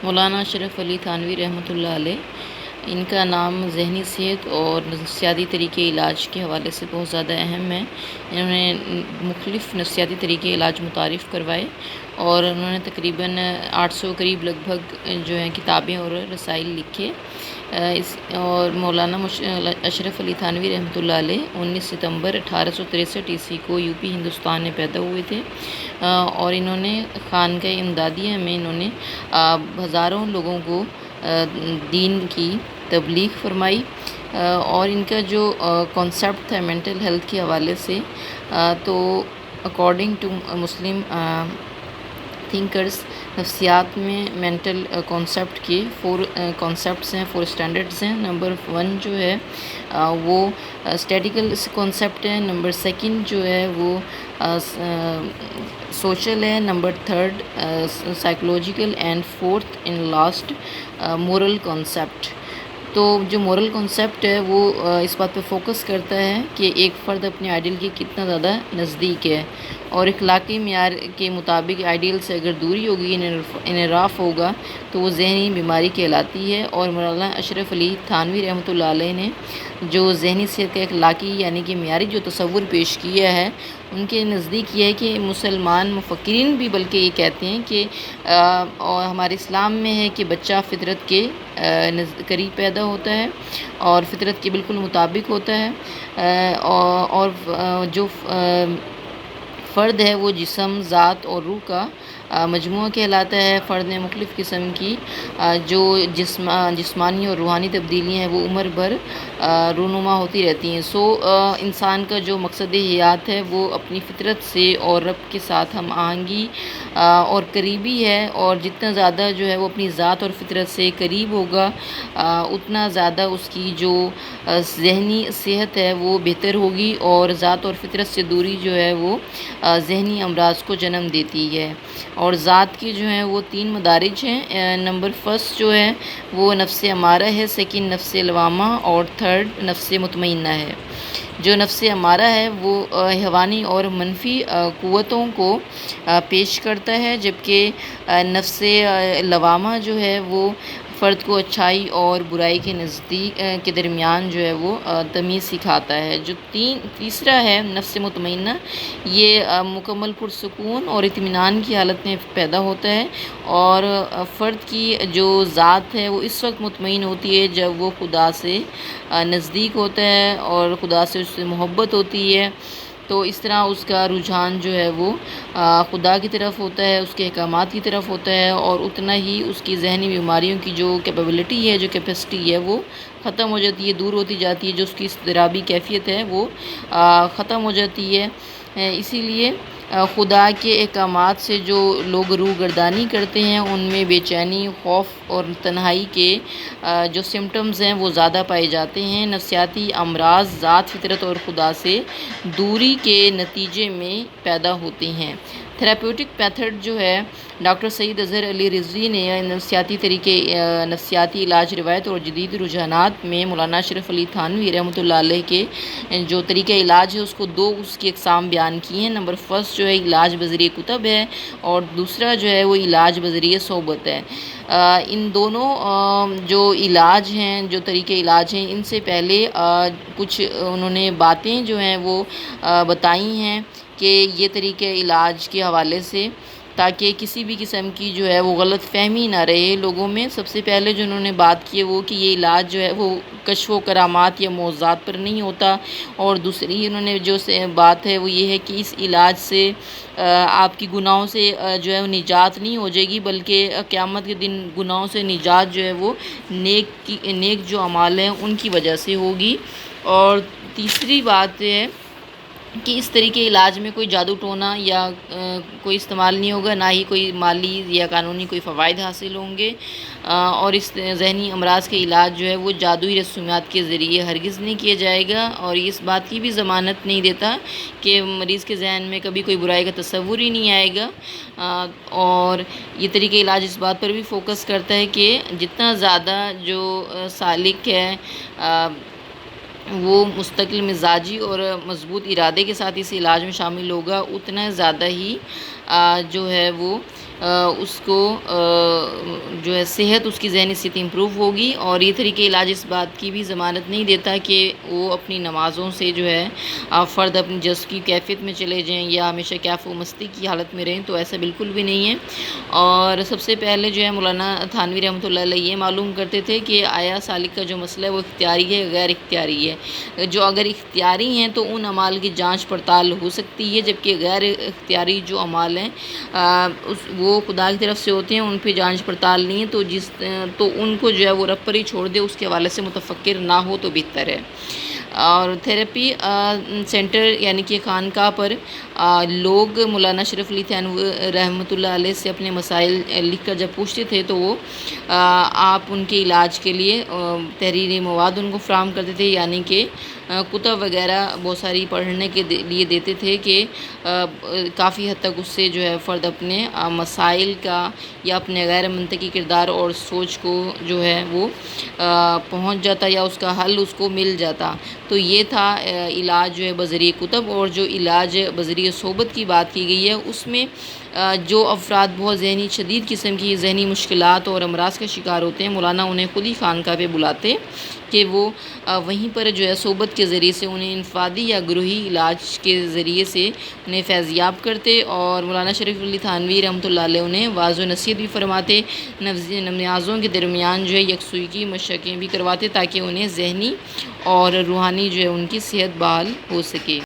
مولانا اشرف علی تھانوی رحمۃ اللہ علیہ، ان کا نام ذہنی صحت اور نفسیاتی طریقے علاج کے حوالے سے بہت زیادہ اہم ہے۔ انہوں نے مختلف نفسیاتی طریقے علاج متعارف کروائے اور انہوں نے تقریباً 800 قریب لگ بھگ جو ہیں کتابیں اور رسائل لکھے۔ اور مولانا اشرف علی تھانوی رحمۃ اللہ علیہ 19 ستمبر 1863 کو یو پی ہندوستان میں پیدا ہوئے تھے، اور انہوں نے خانقاہ امدادیہ میں انہوں نے ہزاروں لوگوں کو دین کی تبلیغ فرمائی، اور ان کا جو کانسیپٹ تھا مینٹل ہیلتھ کے حوالے سے، تو اکارڈنگ ٹو مسلم تھنکرز، نفسیات میں مینٹل کانسیپٹ کے 4 کانسیپٹس ہیں، 4 اسٹینڈرڈز ہیں۔ نمبر 1 جو ہے وہ اسٹیٹیکل کانسیپٹ ہے، نمبر 2 جو ہے وہ سوشل ہے، number 3 psychological, and 4th and last moral concept. تو جو مورل کانسیپٹ ہے وہ اس بات پہ فوکس کرتا ہے کہ ایک فرد اپنے آئیڈیل کے کتنا زیادہ نزدیک ہے، اور اخلاقی معیار کے مطابق آئیڈیل سے اگر دوری ہوگی، انحراف ہوگا، تو وہ ذہنی بیماری کہلاتی ہے۔ اور مولانا اشرف علی تھانوی رحمۃ اللہ علیہ نے جو ذہنی صحت کا اخلاقی یعنی کہ معیاری جو تصور پیش کیا ہے، ان کے نزدیک یہ ہے کہ مسلمان مفکرین بھی بلکہ یہ کہتے ہیں کہ اور ہمارے اسلام میں ہے کہ بچہ فطرت کے قریب پیدا ہوتا ہے اور فطرت کے بالکل مطابق ہوتا ہے، اور جو فرد ہے وہ جسم، ذات اور روح کا مجموعہ کہلاتا ہے۔ فرد میں مختلف قسم کی جو جسمانی اور روحانی تبدیلیاں ہیں وہ عمر بھر رونما ہوتی رہتی ہیں۔ انسان کا جو مقصد حیات ہے وہ اپنی فطرت سے اور رب کے ساتھ ہم آہنگی اور قریبی ہے، اور جتنا زیادہ جو ہے وہ اپنی ذات اور فطرت سے قریب ہوگا، اتنا زیادہ اس کی جو ذہنی صحت ہے وہ بہتر ہوگی، اور ذات اور فطرت سے دوری جو ہے وہ ذہنی امراض کو جنم دیتی ہے۔ اور ذات کی جو ہیں وہ 3 مدارج ہیں۔ نمبر 1 جو ہے وہ نفس امارہ ہے، 2 نفس لوامہ، اور 3 نفس مطمئنہ ہے۔ جو نفس امارہ ہے وہ حیوانی اور منفی قوتوں کو پیش کرتا ہے، جبکہ نفس لوامہ جو ہے وہ فرد کو اچھائی اور برائی کے نزدیک کے درمیان جو ہے وہ تمیز سکھاتا ہے۔ جو تیسرا ہے نفس مطمئنہ، یہ مکمل پرسکون اور اطمینان کی حالت میں پیدا ہوتا ہے، اور فرد کی جو ذات ہے وہ اس وقت مطمئن ہوتی ہے جب وہ خدا سے نزدیک ہوتا ہے اور خدا سے اس سے محبت ہوتی ہے، تو اس طرح اس کا رجحان جو ہے وہ خدا کی طرف ہوتا ہے، اس کے احکامات کی طرف ہوتا ہے، اور اتنا ہی اس کی ذہنی بیماریوں کی جو کیپیبلٹی ہے، جو کیپیسٹی ہے وہ ختم ہو جاتی ہے، دور ہوتی جاتی ہے، جو اس کی اضطرابی کیفیت ہے وہ ختم ہو جاتی ہے۔ اسی لیے خدا کے احکامات سے جو لوگ روح گردانی کرتے ہیں، ان میں بے چینی، خوف اور تنہائی کے جو سمٹمز ہیں وہ زیادہ پائے جاتے ہیں۔ نفسیاتی امراض ذات، فطرت اور خدا سے دوری کے نتیجے میں پیدا ہوتے ہیں۔ تھراپیوٹک میتھڈ جو ہے، ڈاکٹر سید اظہر علی رضوی نے نفسیاتی علاج روایت اور جدید رجحانات میں مولانا اشرف علی تھانوی رحمۃ اللہ علیہ کے جو طریقہ علاج ہے اس کی اقسام بیان کی ہیں۔ نمبر 1 جو ہے علاج بذریعہ کتب ہے، اور دوسرا جو ہے وہ علاج بذریعہ صحبت ہے۔ ان دونوں جو علاج ہیں، جو طریقے علاج ہیں، ان سے پہلے کچھ انہوں نے باتیں جو ہیں وہ بتائی ہیں کہ یہ طریقے علاج کے حوالے سے، تاکہ کسی بھی قسم کی جو ہے وہ غلط فہمی نہ رہے لوگوں میں۔ سب سے پہلے جو انہوں نے بات کی ہے وہ کہ یہ علاج جو ہے وہ کشف و کرامات یا معجزات پر نہیں ہوتا، اور دوسری انہوں نے جو بات ہے وہ یہ ہے کہ اس علاج سے آپ کی گناہوں سے جو ہے وہ نجات نہیں ہو جائے گی، بلکہ قیامت کے دن گناہوں سے نجات جو ہے وہ نیک جو اعمال ہیں ان کی وجہ سے ہوگی۔ اور تیسری بات یہ ہے کہ اس طریقے علاج میں کوئی جادو ٹونا یا کوئی استعمال نہیں ہوگا، نہ ہی کوئی مالی یا قانونی کوئی فوائد حاصل ہوں گے، اور اس ذہنی امراض کے علاج جو ہے وہ جادوئی رسومات کے ذریعے ہرگز نہیں کیا جائے گا، اور اس بات کی بھی ضمانت نہیں دیتا کہ مریض کے ذہن میں کبھی کوئی برائی کا تصور ہی نہیں آئے گا۔ اور یہ طریقہ علاج اس بات پر بھی فوکس کرتا ہے کہ جتنا زیادہ جو سالک ہے وہ مستقل مزاجی اور مضبوط ارادے کے ساتھ اس علاج میں شامل ہوگا، اتنا زیادہ ہی جو ہے وہ اس کو جو ہے صحت، اس کی ذہنی صحت امپروو ہوگی، اور یہ طریقہ علاج اس بات کی بھی ضمانت نہیں دیتا کہ وہ اپنی نمازوں سے جو ہے فرد اپنی جسم کی کیفیت میں چلے جائیں یا ہمیشہ کیف و مستی کی حالت میں رہیں، تو ایسا بالکل بھی نہیں ہے۔ اور سب سے پہلے جو ہے مولانا تھانوی رحمۃ اللہ علیہ یہ معلوم کرتے تھے کہ آیا سالک کا جو مسئلہ ہے وہ اختیاری ہے غیر اختیاری ہے۔ جو اگر اختیاری ہیں تو ان اعمال کی جانچ پڑتال ہو سکتی ہے، جبکہ غیر اختیاری جو اعمال ہیں وہ خدا کی طرف سے ہوتے ہیں، ان پہ جانچ پڑتال نہیں ہے، تو ان کو جو ہے وہ رب پر ہی چھوڑ دے، اس کے حوالے سے متفکر نہ ہو تو بہتر ہے۔ اور تھیراپی سینٹر یعنی کہ خانقاہ پر لوگ مولانا شریف علی تھانوی رحمۃ اللہ علیہ سے اپنے مسائل لکھ کر جب پوچھتے تھے تو وہ آپ ان کے علاج کے لیے تحریری مواد ان کو فراہم کرتے تھے، یعنی کہ کتب وغیرہ بہت ساری پڑھنے کے لیے دیتے تھے کہ کافی حد تک اس سے جو ہے فرد اپنے مسائل کا یا اپنے غیر منطقی کردار اور سوچ کو جو ہے وہ پہنچ جاتا یا اس کا حل اس کو مل جاتا۔ تو یہ تھا علاج جو ہے بذریعہ کتب، اور جو علاج بذریعہ صحبت کی بات کی گئی ہے اس میں جو افراد بہت شدید قسم کی ذہنی مشکلات اور امراض کا شکار ہوتے ہیں، مولانا انہیں خود ہی خانقاہ پہ بلاتے کہ وہ وہیں پر جو ہے صحبت کے ذریعے سے انہیں انفرادی یا گروہی علاج کے ذریعے سے انہیں فیضیاب کرتے، اور مولانا شریف علی تھانوی رحمۃ اللہ علیہ انہیں واعظ و نصیحت بھی فرماتے، نمازوں کے درمیان جو ہے یکسوئی کی مشقیں بھی کرواتے تاکہ انہیں ذہنی اور روحانی جو ہے ان کی صحت بحال ہو سکے۔